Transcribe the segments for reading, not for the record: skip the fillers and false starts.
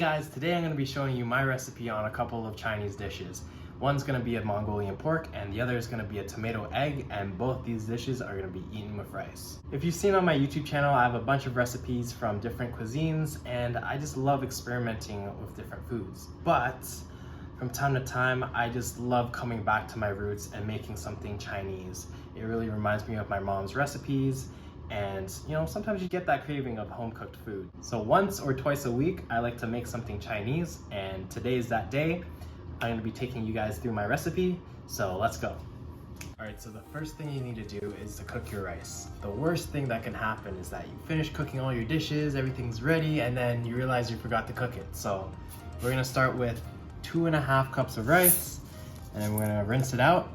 guys, today I'm going to be showing you my recipe on a couple of Chinese dishes. One's going to be a Mongolian pork and the other is going to be a tomato egg, and both these dishes are going to be eaten with rice. If you've seen on my YouTube channel, I have a bunch of recipes from different cuisines and I just love experimenting with different foods. But from time to time, I just love coming back to my roots and making something Chinese. It really reminds me of my mom's recipes. And you know, sometimes you get that craving of home-cooked food. So once or twice a week, I like to make something Chinese, and today is that day. I'm gonna be taking you guys through my recipe, so let's go. All right, so the first thing you need to do is to cook your rice. The worst thing that can happen is that you finish cooking all your dishes, everything's ready, and then you realize you forgot to cook it. So we're gonna start with 2.5 cups of rice, and then we're gonna rinse it out,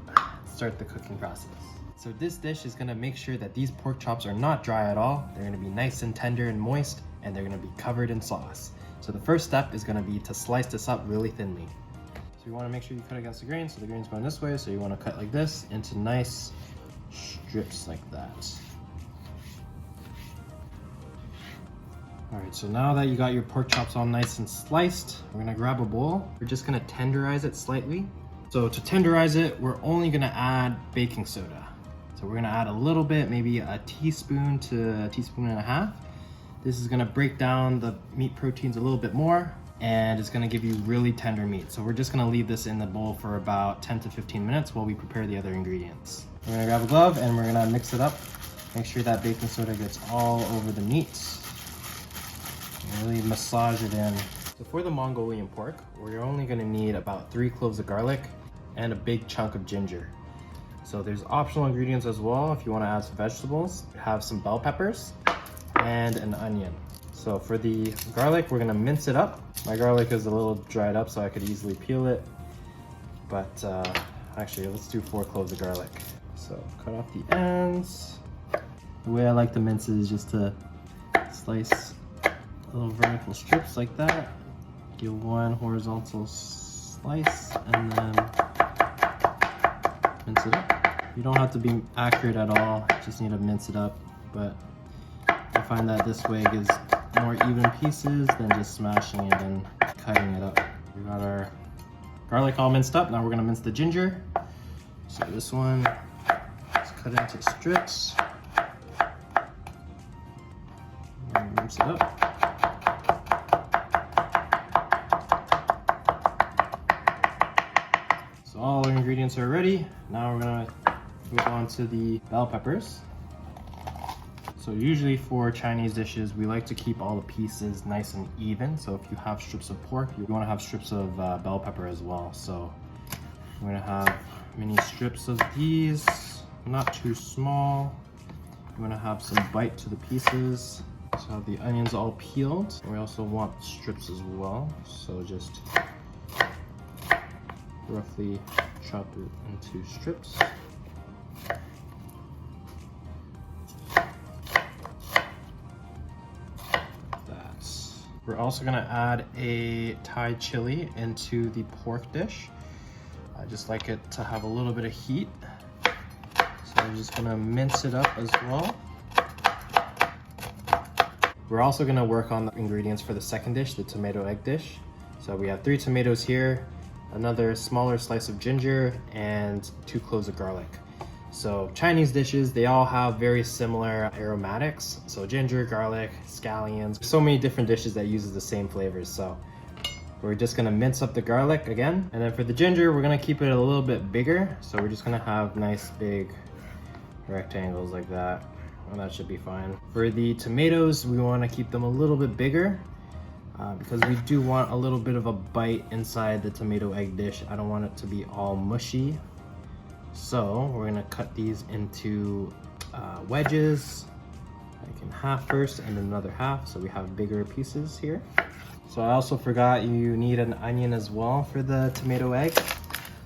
start the cooking process. So this dish is gonna make sure that these pork chops are not dry at all. They're gonna be nice and tender and moist, and they're gonna be covered in sauce. So the first step is gonna be to slice this up really thinly. So you wanna make sure you cut against the grain, so the grain's going this way, so you wanna cut like this into nice strips like that. All right, so now that you got your pork chops all nice and sliced, we're gonna grab a bowl. We're just gonna tenderize it slightly. So to tenderize it, we're only gonna add baking soda. So we're gonna add a little bit, maybe a teaspoon to a teaspoon and a half. This is gonna break down the meat proteins a little bit more, and it's gonna give you really tender meat. So we're just gonna leave this in the bowl for about 10 to 15 minutes while we prepare the other ingredients. We're gonna grab a glove and we're gonna mix it up. Make sure that baking soda gets all over the meat. Really massage it in. So for the Mongolian pork, we're only gonna need about 3 cloves of garlic and a big chunk of ginger. So there's optional ingredients as well if you want to add some vegetables. We have some bell peppers and an onion. So for the garlic, we're gonna mince it up. My garlic is a little dried up, so I could easily peel it. But actually, let's do 4 cloves of garlic. So cut off the ends. The way I like to mince it is just to slice little vertical strips like that. Give one horizontal slice and then mince it up. You don't have to be accurate at all, just need to mince it up, but I find that this way gives more even pieces than just smashing it and cutting it up. We got our garlic all minced up, now we're gonna mince the ginger. So this one, let's cut it into strips. And mince it up. So all our ingredients are ready. Now we're gonna move on to the bell peppers. So usually for Chinese dishes, we like to keep all the pieces nice and even. So if you have strips of pork, you wanna have strips of bell pepper as well. So we're gonna have mini strips of these, not too small. You wanna have some bite to the pieces. So have the onions all peeled. We also want strips as well. So just roughly chop it into strips. We're also gonna add a Thai chili into the pork dish. I just like it to have a little bit of heat. So I'm just gonna mince it up as well. We're also gonna work on the ingredients for the second dish, the tomato egg dish. So we have 3 tomatoes here, another smaller slice of ginger, and 2 cloves of garlic. So Chinese dishes, they all have very similar aromatics. So ginger, garlic, scallions, so many different dishes that uses the same flavors. So we're just gonna mince up the garlic again. And then for the ginger, we're gonna keep it a little bit bigger. So we're just gonna have nice big rectangles like that. And that should be fine. For the tomatoes, we wanna keep them a little bit bigger because we do want a little bit of a bite inside the tomato egg dish. I don't want it to be all mushy. So we're gonna cut these into wedges, like in half first and then another half, so we have bigger pieces here. So I also forgot you need an onion as well for the tomato egg.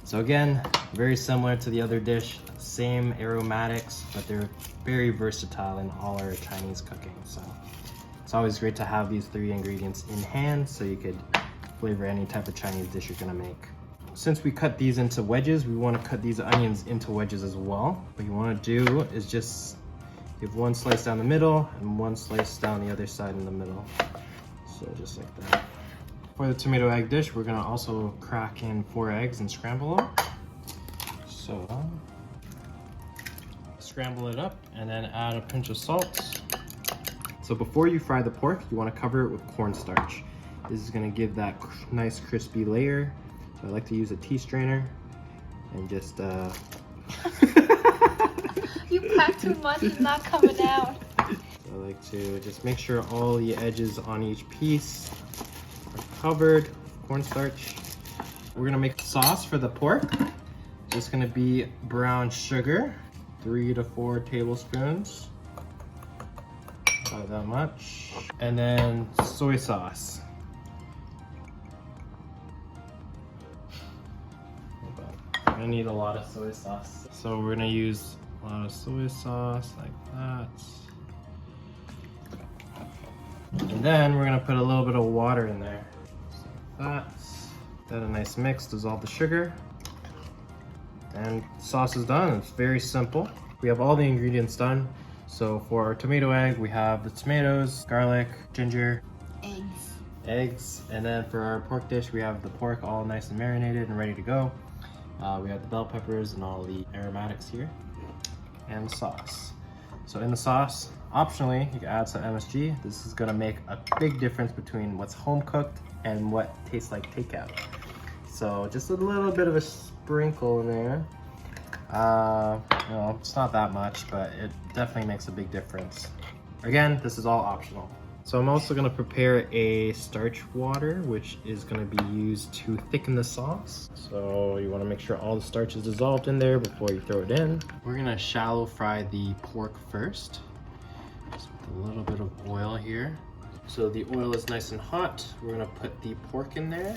So again, very similar to the other dish, same aromatics, but they're very versatile in all our Chinese cooking. So it's always great to have these 3 ingredients in hand so you could flavor any type of Chinese dish you're gonna make. Since we cut these into wedges, we want to cut these onions into wedges as well. What you want to do is just give 1 slice down the middle and 1 slice down the other side in the middle. So just like that. For the tomato egg dish, we're gonna also crack in 4 eggs and scramble them. So, scramble it up and then add a pinch of salt. So before you fry the pork, you wanna cover it with cornstarch. This is gonna give that nice crispy layer. So I like to use a tea strainer and just You pack too much, it's not coming out. I like to just make sure all the edges on each piece are covered with cornstarch. We're gonna make sauce for the pork. It's gonna be brown sugar, 3 to 4 tablespoons. About that much. And then soy sauce. We're gonna need a lot of soy sauce. So we're gonna use a lot of soy sauce like that. And then we're gonna put a little bit of water in there. Just like that. Then a nice mix, dissolve the sugar. And sauce is done. It's very simple. We have all the ingredients done. So for our tomato egg, we have the tomatoes, garlic, ginger, eggs. And then for our pork dish, we have the pork all nice and marinated and ready to go. We have the bell peppers and all the aromatics here. And the sauce. So in the sauce, optionally, you can add some MSG. This is gonna make a big difference between what's home cooked and what tastes like takeout. So just a little bit of a sprinkle in there. You know, it's not that much, but it definitely makes a big difference. Again, this is all optional. So I'm also gonna prepare a starch water, which is gonna be used to thicken the sauce. So you wanna make sure all the starch is dissolved in there before you throw it in. We're gonna shallow fry the pork first. Just with a little bit of oil here. So the oil is nice and hot. We're gonna put the pork in there.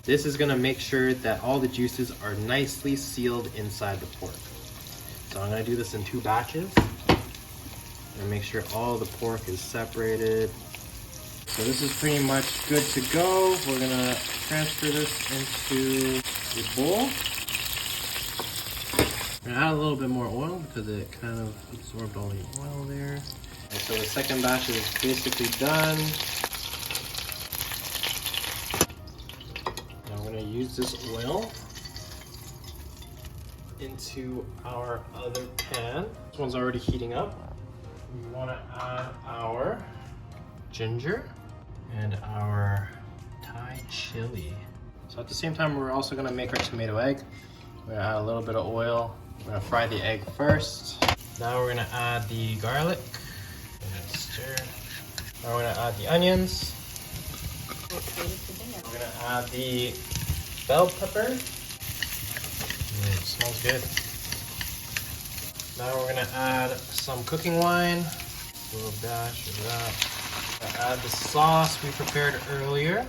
This is gonna make sure that all the juices are nicely sealed inside the pork. So I'm gonna do this in 2 batches. And make sure all the pork is separated. So this is pretty much good to go. We're gonna transfer this into the bowl. I'm gonna add a little bit more oil because it kind of absorbed all the oil there. And so the second batch is basically done. Now we're gonna use this oil into our other pan. This one's already heating up. We want to add our ginger and our Thai chili. So at the same time, we're also going to make our tomato egg. We're going to add a little bit of oil. We're going to fry the egg first. Now we're going to add the garlic. We're going to stir. Now we're going to add the onions. We're going to add the bell pepper. It smells good. Now we're gonna add some cooking wine, a little dash of that. We're gonna add the sauce we prepared earlier.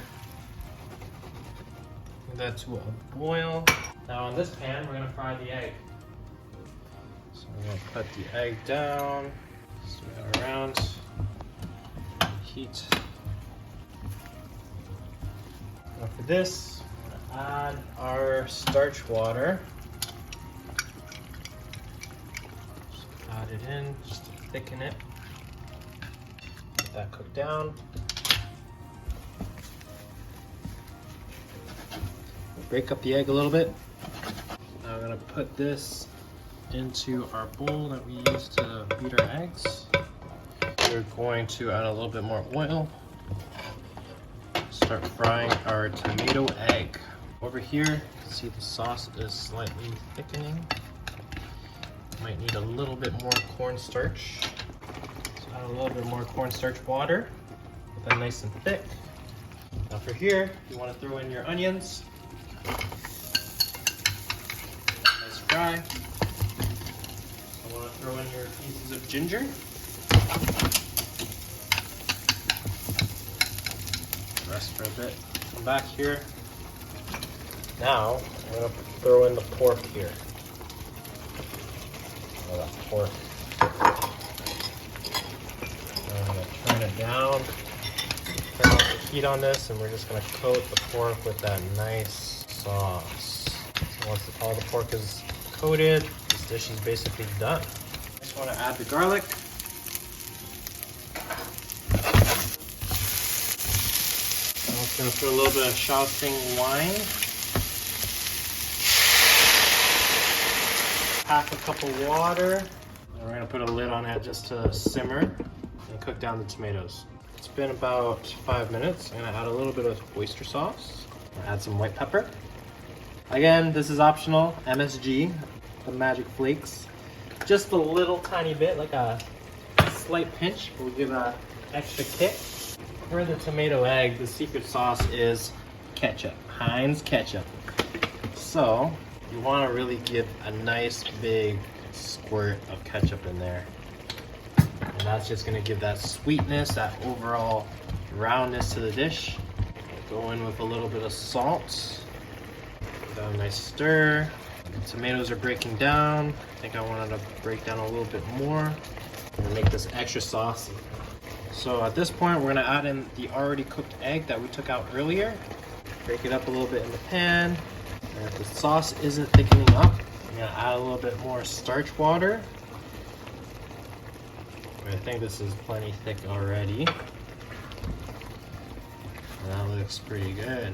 Bring that to a boil. Now on this pan, we're gonna fry the egg. So we're gonna put the egg down, swing it around, heat. Now for this, we're gonna add our starch water. Add it in just to thicken it. Let that cook down. Break up the egg a little bit. Now I'm gonna put this into our bowl that we use to beat our eggs. We're going to add a little bit more oil. Start frying our tomato egg. Over here, you can see the sauce is slightly thickening. Might need a little bit more cornstarch. So add a little bit more cornstarch water. Get that nice and thick. Now for here, you want to throw in your onions. Nice fry. I want to throw in your pieces of ginger. Rest for a bit. Come back here. Now, I'm going to throw in the pork here. That pork. I'm going to turn it down, turn off the heat on this, and we're just going to coat the pork with that nice sauce. So once all the pork is coated, this dish is basically done. I just want to add the garlic. Gonna put a little bit of Shaoxing wine. Half a cup of water. And we're gonna put a lid on it just to simmer and cook down the tomatoes. It's been about 5 minutes. I'm gonna add a little bit of oyster sauce. Add some white pepper. Again, this is optional. MSG, the magic flakes. Just a little tiny bit, like a slight pinch will give a extra kick. For the tomato egg, the secret sauce is ketchup, Heinz ketchup. So you want to really give a nice big squirt of ketchup in there. And that's just going to give that sweetness, that overall roundness to the dish. Go in with a little bit of salt. Give that a nice stir. The tomatoes are breaking down. I think I wanted to break down a little bit more and make this extra saucy. So at this point, we're gonna add in the already cooked egg that we took out earlier. Break it up a little bit in the pan. And if the sauce isn't thickening up, I'm gonna add a little bit more starch water. I think this is plenty thick already. And that looks pretty good.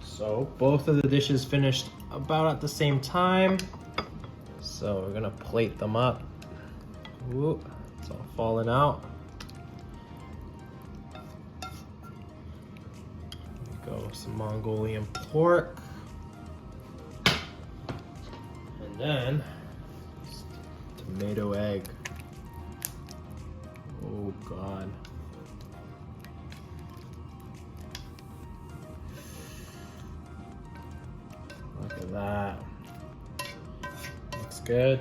So both of the dishes finished about at the same time. So we're gonna plate them up. Ooh, it's all falling out. Go some Mongolian pork. And then tomato egg. Oh God. Look at that. Looks good.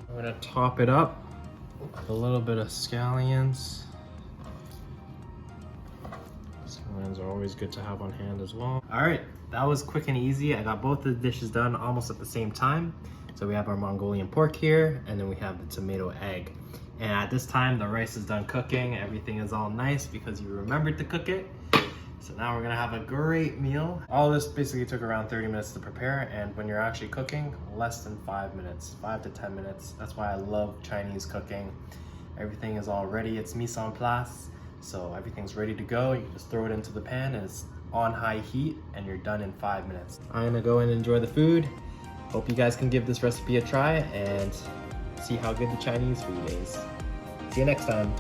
I'm gonna top it up with a little bit of scallions. Scallions are always good to have on hand as well. All right, that was quick and easy. I got both of the dishes done almost at the same time. So we have our Mongolian pork here, and then we have the tomato egg. And at this time, the rice is done cooking. Everything is all nice because you remembered to cook it. So now we're gonna have a great meal. All this basically took around 30 minutes to prepare, and when you're actually cooking, less than 5 minutes, 5 to 10 minutes. That's why I love Chinese cooking. Everything is all ready, it's mise en place. So everything's ready to go. You just throw it into the pan and it's on high heat and you're done in 5 minutes. I'm gonna go and enjoy the food. Hope you guys can give this recipe a try and see how good the Chinese food is. See you next time.